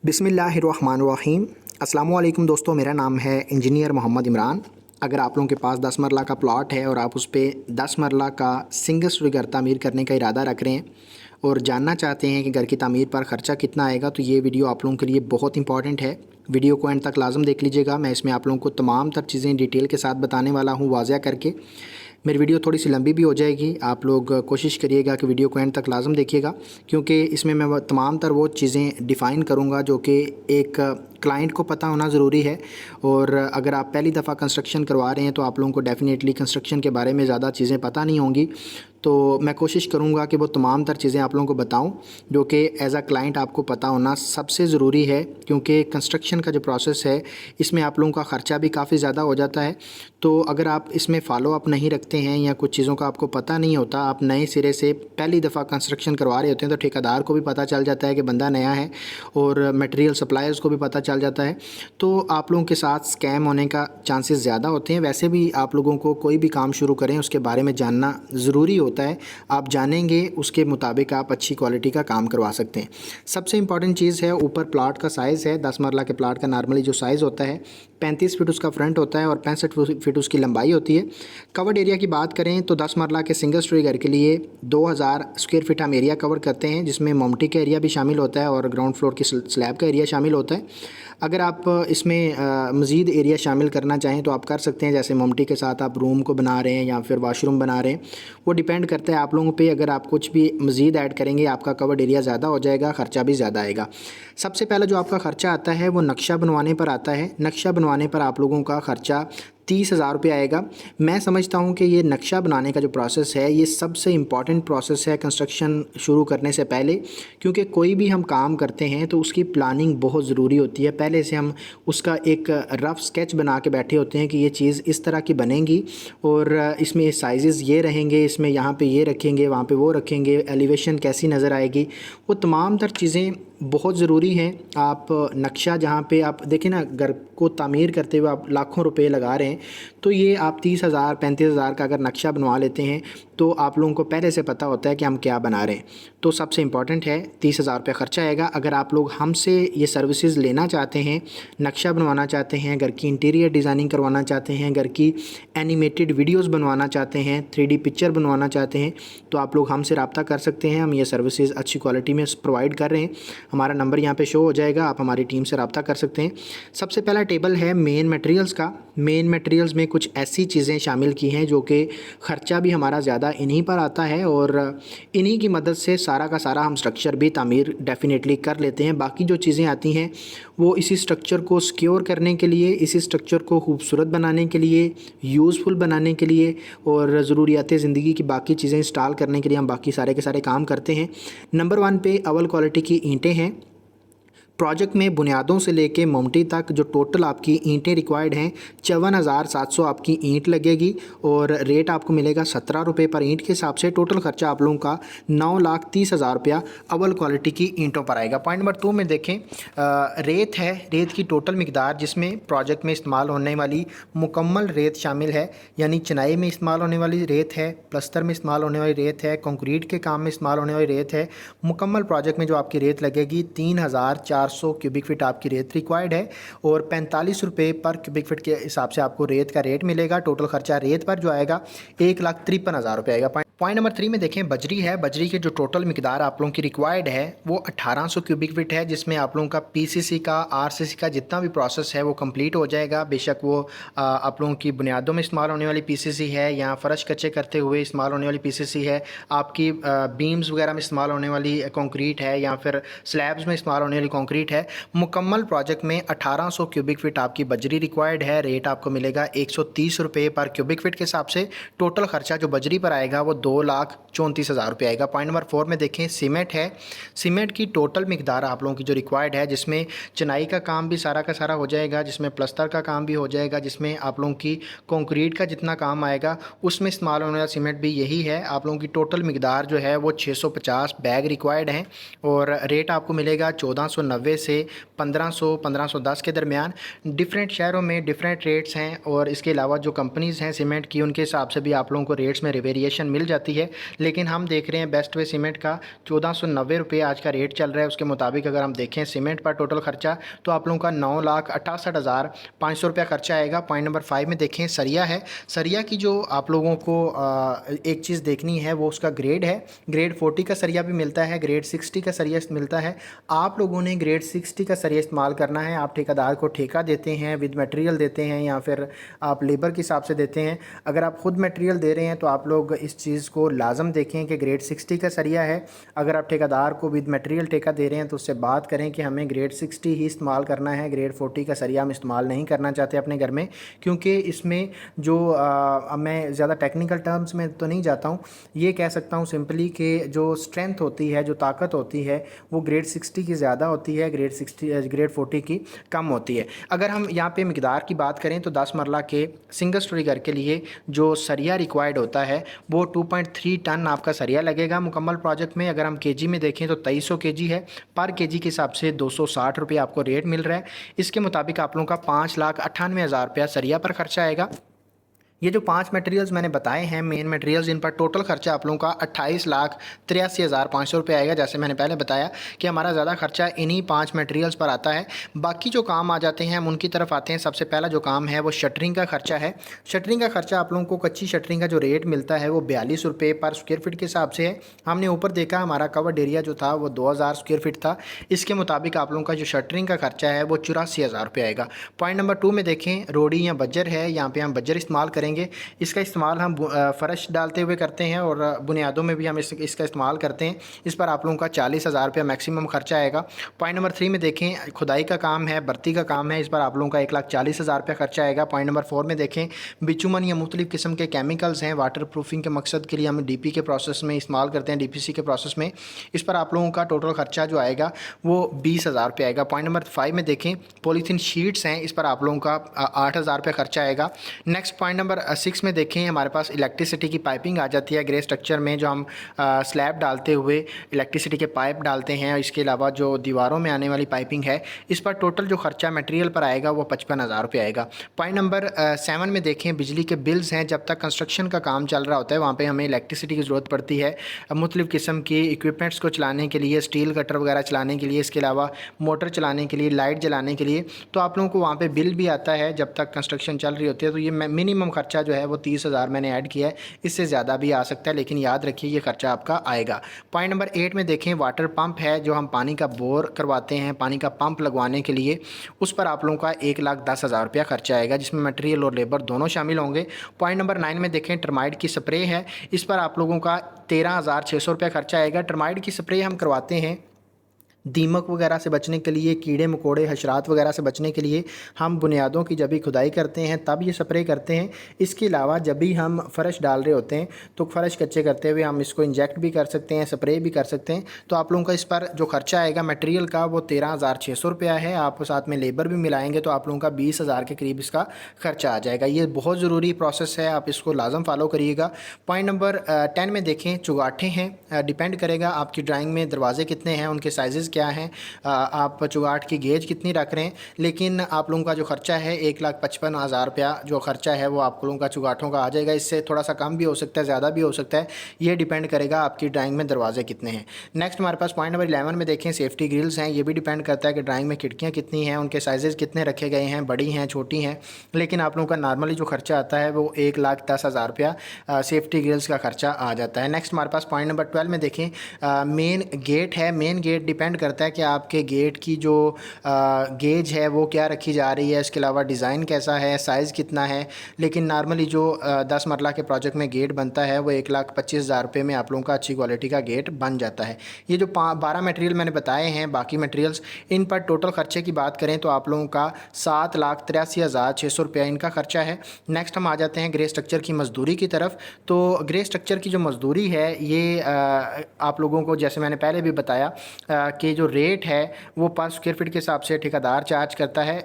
बिस्मिल्लाहिर्रहमानिर्रहीम। अस्सलाम वालेकुम दोस्तों, मेरा नाम है इंजीनियर मोहम्मद इमरान। अगर आप लोगों के पास 10 मरला का प्लॉट है और आप उस पे 10 मरला का सिंगल स्टोरी घर तामीर करने का इरादा रख रहे हैं और जानना चाहते हैं कि घर की तामीर पर ख़र्चा कितना आएगा, तो ये वीडियो आप लोगों के लिए बहुत इंपॉर्टेंट है। वीडियो को एंड तक लाजम देख लीजिएगा। मैं इसमें आप लोगों को तमाम तर चीज़ें डिटेल के साथ बताने वाला हूँ, वाज़िया करके। मेरी वीडियो थोड़ी सी लंबी भी हो जाएगी, आप लोग कोशिश करिएगा कि वीडियो को एंड तक लाजम देखिएगा, क्योंकि इसमें मैं तमाम तर वो चीज़ें डिफ़ाइन करूँगा जो कि एक क्लाइंट को पता होना ज़रूरी है। और अगर आप पहली दफ़ा कंस्ट्रक्शन करवा रहे हैं तो आप लोगों को डेफ़िनेटली कंस्ट्रक्शन के बारे में ज़्यादा चीज़ें पता नहीं होंगी। तो मैं कोशिश करूँगा कि वो तमाम तर चीज़ें आप लोगों को बताऊँ जो कि एज़ अ क्लाइंट आपको पता होना सबसे ज़रूरी है, क्योंकि कंस्ट्रक्शन का जो प्रोसेस है इसमें आप लोगों का ख़र्चा भी काफ़ी ज़्यादा हो जाता है। तो अगर आप इसमें फॉलो अप नहीं रखते हैं या कुछ चीज़ों का आपको पता नहीं होता, आप नए सिरे से पहली दफ़ा कंस्ट्रक्शन करवा रहे होते हैं, तो ठेकेदार को भी पता चल जाता है कि बंदा नया है और मटेरियल सप्लायर्स को भी पता चल जाता है। तो आप लोगों के साथ स्कैम होने का चांसेस ज़्यादा होते हैं। वैसे भी आप लोगों को कोई भी काम शुरू करें उसके बारे में जानना ज़रूरी होता है। आप जानेंगे उसके मुताबिक आप अच्छी क्वालिटी का काम करवा सकते हैं। सबसे इम्पॉर्टेंट चीज़ है, ऊपर प्लाट का साइज़ है। 10 मरला के प्लाट का नॉर्मली जो साइज़ होता है 35 फीट उसका फ्रंट होता है और 65 फीट उसकी लंबाई होती है। कवर्ड एरिया की बात करें तो 10 मरला के सिंगल स्टोरी घर के लिए 2000 स्क्वायर फीट हम एरिया कवर करते हैं, जिसमें मोमटी का एरिया भी शामिल होता है और ग्राउंड फ्लोर की स्लैब का एरिया शामिल होता है। अगर आप इसमें मज़ीद एरिया शामिल करना चाहें तो आप कर सकते हैं, जैसे मोमटी के साथ आप रूम को बना रहे हैं या फिर वाशरूम बना रहे हैं, वो डिपेंड करता है आप लोगों पे। अगर आप कुछ भी मज़ीद ऐड करेंगे आपका कवर्ड एरिया ज़्यादा हो जाएगा, ख़र्चा भी ज़्यादा आएगा। सबसे पहले जो आपका ख़र्चा आता है वो नक्शा बनवाने पर आता है। नक्शा बनवाने पर आप लोगों का ख़र्चा 30,000 रुपये आएगा। मैं समझता हूँ कि ये नक्शा बनाने का जो प्रोसेस है ये सबसे इम्पॉर्टेंट प्रोसेस है कंस्ट्रक्शन शुरू करने से पहले, क्योंकि कोई भी हम काम करते हैं तो उसकी प्लानिंग बहुत ज़रूरी होती है। पहले से हम उसका एक रफ़ स्केच बना के बैठे होते हैं कि ये चीज़ इस तरह की बनेगी और इसमें साइज़ ये रहेंगे, इसमें यहाँ पे ये रखेंगे, वहाँ पे वो रखेंगे, एलिवेशन कैसी नज़र आएगी, वो तमाम तर चीज़ें बहुत ज़रूरी हैं। आप नक्शा जहाँ पे आप देखें ना, घर को तामीर करते हुए आप लाखों रुपए लगा रहे हैं, तो ये आप 30,000 35,000 का अगर नक्शा बनवा लेते हैं तो आप लोगों को पहले से पता होता है कि हम क्या बना रहे हैं। तो सबसे इम्पॉर्टेंट है 30,000 रुपये ख़र्चा आएगा। अगर आप लोग हमसे ये सर्विसेज लेना चाहते हैं, नक्शा बनवाना चाहते हैं, घर की इंटीरियर डिज़ाइनिंग करवाना चाहते हैं, घर की एनिमेटेड वीडियोज़ बनवाना चाहते हैं, 3D पिक्चर बनवाना चाहते हैं, तो आप लोग हमसे रब्ता कर सकते हैं। हम ये सर्विसेज अच्छी क्वालिटी में प्रोवाइड कर रहे हैं। हमारा नंबर यहाँ पे शो हो जाएगा, आप हमारी टीम से रब्ता कर सकते हैं। सबसे पहला टेबल है मेन मटेरियल्स का। मेन मटेरियल्स में कुछ ऐसी चीज़ें शामिल की हैं जो कि ख़र्चा भी हमारा ज़्यादा इन्हीं पर आता है और इन्हीं की मदद से सारा का सारा हम स्ट्रक्चर भी तामीर डेफिनेटली कर लेते हैं। बाकी जो चीज़ें आती हैं वो इसी स्ट्रक्चर को सिक्योर करने के लिए, इसी स्ट्रक्चर को खूबसूरत बनाने के लिए, यूज़फुल बनाने के लिए और ज़रूरियात ज़िंदगी की बाकी चीज़ें इंस्टॉल करने के लिए हम बाकी सारे के सारे काम करते हैं। नंबर 1 पे अव्वल क्वालिटी की ईंटें हैं। प्रोजेक्ट में बुनियादों से लेके मोमटी तक जो टोटल आपकी ईंटें रिक्वायर्ड हैं 54,700 आपकी ईंट लगेगी और रेट आपको मिलेगा 17 रुपये पर ईंट के हिसाब से। टोटल खर्चा आप लोगों का 9,30,000 रुपया अव्वल क्वालिटी की ईंटों पर आएगा। पॉइंट नंबर 2 में देखें, रेत है। रेत की टोटल मिकदार जिसमें प्रोजेक्ट में इस्तेमाल होने वाली मुकम्मल रेत शामिल है, यानी चिनाई में इस्तेमाल होने वाली रेत है, प्लस्तर में इस्तेमाल होने वाली रेत है, कंक्रीट के काम में इस्तेमाल होने वाली रेत है। मुकम्मल प्रोजेक्ट में जो आपकी रेत लगेगी 3,400 क्यूबिक फीट आपकी रेत रिक्वायर्ड है और 45 रुपये पर क्यूबिक फीट के हिसाब से आपको रेत का रेट मिलेगा। टोटल खर्चा रेत पर जो आएगा 1,53,000 रुपये आएगा। पॉइंट नंबर 3 में देखें, बजरी है। बजरी की जो टोटल मिकदार आप लोगों की रिक्वायर्ड है वो 1800 क्यूबिक फीट है, जिसमें आप लोगों का पीसीसी का, आरसीसी का जितना भी प्रोसेस है वो कंप्लीट हो जाएगा। बेशक वो आप लोगों की बुनियादों में इस्तेमाल होने वाली पीसीसी है या फ़र्श कच्चे करते हुए इस्तेमाल होने वाली पीसीसी है, आपकी बीम्स वगैरह में इस्तेमाल होने वाली कंक्रीट है या फिर स्लैब्स में इस्तेमाल होने वाली कंक्रीट है। मुकम्मल प्रोजेक्ट में 1800 क्यूबिक फीट आपकी बजरी रिक्वायर्ड है। रेट आपको मिलेगा 130 रुपये पर क्यूबिक फीट के हिसाब से। टोटल खर्चा जो बजरी पर आएगा वो 2,34,000 रुपये आएगा। पॉइंट नंबर 4 में देखें, सीमेंट है। सीमेंट की टोटल मिकदार आप लोगों की जो रिक्वायर्ड है, जिसमें चिनाई का काम भी सारा का सारा हो जाएगा, जिसमें प्लस्तर का काम भी हो जाएगा, जिसमें आप लोगों की कंक्रीट का जितना काम आएगा उसमें इस्तेमाल होने वाला सीमेंट भी यही है। आप लोगों की टोटल मिकदार जो है वो 650 बैग रिक्वायर्ड हैं और रेट आपको मिलेगा 1490 से 1500-1510 के दरमियान। डिफरेंट शहरों में डिफरेंट रेट्स हैं और इसके अलावा जो कंपनीज़ हैं सीमेंट की, उनके हिसाब से भी आप लोगों को रेट्स में वेरिएशन मिल जाती है, लेकिन हम देख रहे हैं बेस्ट वे सीमेंट का 1490 रुपये आज का रेट चल रहा है। उसके मुताबिक अगर हम देखें सीमेंट पर टोटल खर्चा तो आप लोगों का 9,68,500 रुपया खर्चा आएगा। पॉइंट नंबर 5 में देखें सरिया है। सरिया की जो आप लोगों को एक चीज़ देखनी है वो उसका ग्रेड है। ग्रेड 40 का सरिया भी मिलता है, ग्रेड 60 का सरिया मिलता है। आप लोगों ने ग्रेड 60 का सरिया इस्तेमाल करना है। आप ठेकेदार को ठेका देते हैं, विद मटेरियल देते हैं या फिर आप लेबर के हिसाब से देते हैं। अगर आप खुद मटेरियल दे रहे हैं तो आप लोग इस चीज़ को लाजम देखें कि ग्रेड 60 का सरिया है। अगर आप ठेकेदार को विद मटेरियल ठेका दे रहे हैं तो उससे बात करें कि हमें ग्रेड 60 ही इस्तेमाल करना है, ग्रेड 40 का सरिया हम इस्तेमाल नहीं करना चाहते अपने घर में, क्योंकि इसमें जो मैं ज़्यादा टेक्निकल टर्म्स में तो नहीं जाता हूँ, ये कह सकता हूँ सिंपली कि जो स्ट्रेंथ होती है, जो ताकत होती है वो ग्रेड 60 की ज़्यादा होती है, ग्रेड 40 की कम होती है। अगर हम यहाँ पे मिकदार की बात करें तो 10 मरला के सिंगल स्टोरी घर के लिए जो सरिया रिक्वायर्ड होता है वो 2.3 टन आपका सरिया लगेगा मुकम्मल प्रोजेक्ट में। अगर हम केजी में देखें तो 2300 केजी है, पर केजी के हिसाब से 260 रुपये आपको रेट मिल रहा है। इसके मुताबिक आप लोगों का 5,98,000 रुपया सरिया पर खर्चा आएगा। ये जो 5 मटेरियल्स मैंने बताए हैं मेन मटेरियल्स, इन पर टोटल खर्चा आप लोगों का 28,83,500 रुपये आएगा। जैसे मैंने पहले बताया कि हमारा ज़्यादा खर्चा इन्हीं 5 मटेरियल्स पर आता है। बाकी जो काम आ जाते हैं हम उनकी तरफ आते हैं। सबसे पहला जो काम है वो शटरिंग का खर्चा है। शटरिंग का खर्चा आप लोगों को कच्ची शटरिंग का जो रेट मिलता है वो 42 रुपये पर स्क्वायर फीट के हिसाब से है। हमने ऊपर देखा हमारा कवर्ड एरिया जो था वो 2000 स्क्वायर फीट था। इसके मुताबिक आप लोगों का जो शटरिंग का खर्चा है वो 84,000 रुपये आएगा। पॉइंट नंबर 2 में देखें रोडी या बज्जर है, यहाँ पे हम बज्जर इस्तेमाल करेंगे। इसका इस्तेमाल हम फ़र्श डालते हुए करते हैं और बुनियादों में भी हम इसका इस्तेमाल करते हैं। इस पर आप लोगों का 40,000 रुपया मैक्सिमम खर्चा आएगा। पॉइंट नंबर 3 में देखें खुदाई का काम है, भर्ती का काम है, इस पर आप लोगों का 1,40,000 रुपया खर्चा आएगा। पॉइंट नंबर 4 में देखें बिचुमन या मुख्तलिफ़ किस्म के केमिकल्स हैं, वाटर प्रूफिंग के मकसद के लिए हम डीपी के प्रोसेस में इस्तेमाल करते हैं, डीपीसी के प्रोसेस में। इस पर आप लोगों का टोटल खर्चा जो आएगा वो 20,000 रुपया आएगा। पॉइंट नंबर 5 में देखें पॉलीथीन शीट्स हैं, इस पर आप लोगों का 8,000 रुपया खर्चा आएगा। नेक्स्ट पॉइंट नंबर 6 में देखें हमारे पास इलेक्ट्रिसिटी की पाइपिंग आ जाती है। ग्रे स्ट्रक्चर में जो हम स्लैब डालते हुए इलेक्ट्रिसिटी के पाइप डालते हैं, इसके अलावा जो दीवारों में आने वाली पाइपिंग है, इस पर टोटल जो खर्चा मटेरियल पर आएगा वो 55,000 रुपये आएगा। पॉइंट नंबर 7 में देखें बिजली के बिल्स हैं। जब तक कंस्ट्रक्शन का काम चल रहा होता है वहाँ पे हमें इलेक्ट्रिसिटी की ज़रूरत पड़ती है मुख्तलिफ़ किस्म की इक्विपमेंट्स को चलाने के लिए, स्टील कटर वगैरह चलाने के लिए, इसके अलावा मोटर चलाने के लिए, लाइट जलाने के लिए। तो आप लोगों को वहाँ पे बिल भी आता है जब तक कंस्ट्रक्शन चल रही होती है। तो ये मिनिमम खर्चा जो है वो 30,000 मैंने ऐड किया है, इससे ज़्यादा भी आ सकता है, लेकिन याद रखिए ये खर्चा आपका आएगा। पॉइंट नंबर 8 में देखें वाटर पंप है, जो हम पानी का बोर करवाते हैं, पानी का पंप लगवाने के लिए, उस पर आप लोगों का 1,10,000 रुपया खर्चा आएगा, जिसमें मटेरियल और लेबर दोनों शामिल होंगे। पॉइंट नंबर 9 में देखें टर्माइट की स्प्रे है, इस पर आप लोगों का 13,600 रुपया खर्चा आएगा। टर्माइट की स्प्रे हम करवाते हैं दीमक वगैरह से बचने के लिए, कीड़े मकोड़े हशरात वगैरह से बचने के लिए। हम बुनियादों की जब भी खुदाई करते हैं तब ये स्प्रे करते हैं। इसके अलावा जब भी हम फ़र्श डाल रहे होते हैं तो फ़र्श कच्चे करते हुए हम इसको इंजेक्ट भी कर सकते हैं, स्प्रे भी कर सकते हैं। तो आप लोगों का इस पर जो खर्चा आएगा मटेरियल का वो 13,600 रुपया है। आप साथ में लेबर भी मिलाएंगे तो आप लोगों का 20,000 के करीब इसका खर्चा आ जाएगा। ये बहुत ज़रूरी प्रोसेस है, आप इसको लाजम फॉलो करिएगा। पॉइंट नंबर 10 में देखें चुगाठे हैं, डिपेंड करेगा आपकी ड्राइंग में दरवाजे कितने हैं, उनके साइज़ क्या हैं, आप चुगाट की गेज कितनी रख रहे हैं। लेकिन आप लोगों का जो खर्चा है 1,55,000 रुपया जो खर्चा है वो आप लोगों का चुगाठों का आ जाएगा। इससे थोड़ा सा कम भी हो सकता है, ज़्यादा भी हो सकता है, ये डिपेंड करेगा आपकी ड्राइंग में दरवाजे कितने हैं। नेक्स्ट हमारे पास पॉइंट नंबर 11 में देखें सेफ्टी ग्रिल्स हैं। ये भी डिपेंड करता है कि ड्राइंग में खिड़कियाँ कितनी हैं, उनके साइजेज़ कितने रखे गए हैं, बड़ी हैं छोटी हैं। लेकिन आप लोगों का नॉर्मली जो खर्चा आता है वो 1,10,000 रुपया सेफ्टी ग्रिल्स का खर्चा आ जाता है। नेक्स्ट हमारे पास पॉइंट नंबर 12 में देखें मेन गेट है। मेन गेट डिपेंड करता है कि आपके गेट की जो गेज है वो क्या रखी जा रही है, इसके अलावा डिज़ाइन कैसा है, साइज़ कितना है। लेकिन नॉर्मली जो 10 मरला के प्रोजेक्ट में गेट बनता है वो 1,25,000 रुपये में आप लोगों का अच्छी क्वालिटी का गेट बन जाता है। ये जो 12 मटेरियल मैंने बताए हैं, बाकी मटेरियल्स, इन पर टोटल खर्चे की बात करें तो आप लोगों का 7,83,600 रुपया इनका खर्चा है। नेक्स्ट हम आ जाते हैं ग्रे स्ट्रक्चर की मज़दूरी की तरफ। तो ग्रे स्ट्रक्चर की जो मज़दूरी है ये आप लोगों को, जैसे मैंने पहले भी बताया कि बाकी जो रेट है वो पर स्क्वायर फीट के हिसाब से ठेकेदार चार्ज करता है।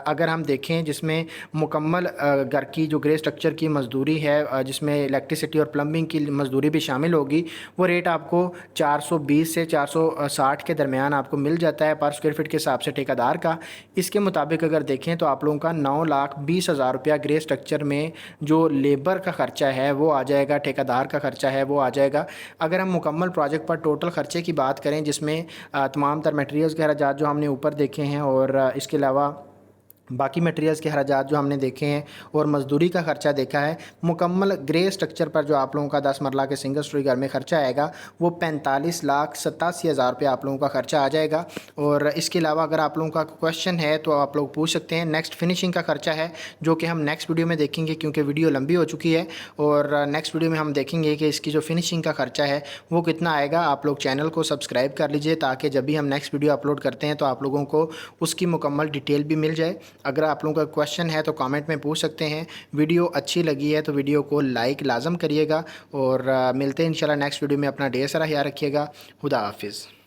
अगर हम देखें जिसमें मुकम्मल घर की जो ग्रे स्ट्रक्चर की मजदूरी है, जिसमें इलेक्ट्रिसिटी और प्लम्बिंग की मजदूरी भी शामिल होगी, वो रेट आपको 420 से 460 के दरमियान आपको मिल जाता है पर स्क्वायर फीट के हिसाब से ठेकेदार का। इसके मुताबिक अगर देखें तो आप लोगों का 9,20,000 रुपया ग्रे स्ट्रक्चर में जो लेबर का ख़र्चा है वो आ जाएगा, ठेकेदार का ख़र्चा है वो आ जाएगा। अगर हम मुकम्मल प्रोजेक्ट पर टोटल ख़र्चे की बात करें जिसमें तमाम तर मटेरियल्स के अखराजात जो हमने ऊपर देखे हैं और इसके अलावा बाकी मटेरियल्स के अखराजात जो हमने देखे हैं और मज़दूरी का ख़र्चा देखा है, मुकम्मल ग्रे स्ट्रक्चर पर जो आप लोगों का 10 मरला के सिंगल स्टोरी घर में ख़र्चा आएगा वो 45,87,000 रुपये आप लोगों का ख़र्चा आ जाएगा। और इसके अलावा अगर आप लोगों का क्वेश्चन है तो आप लोग पूछ सकते हैं। नेक्स्ट फिनिशिंग का ख़र्चा है जो कि हम नेक्स्ट वीडियो में देखेंगे क्योंकि वीडियो लंबी हो चुकी है, और नेक्स्ट वीडियो में हम देखेंगे कि इसकी जो फिनिशिंग का ख़र्चा है वो कितना आएगा। आप लोग चैनल को सब्सक्राइब कर लीजिए ताकि जब भी हम नेक्स्ट वीडियो अपलोड करते हैं तो आप लोगों को उसकी मुकम्मल डिटेल भी मिल जाए। अगर आप लोगों का क्वेश्चन है तो कमेंट में पूछ सकते हैं। वीडियो अच्छी लगी है तो वीडियो को लाइक लाजम करिएगा और मिलते हैं इंशाल्लाह नेक्स्ट वीडियो में। अपना ढेर सारा ख्याल रखिएगा। खुदा हाफिज़।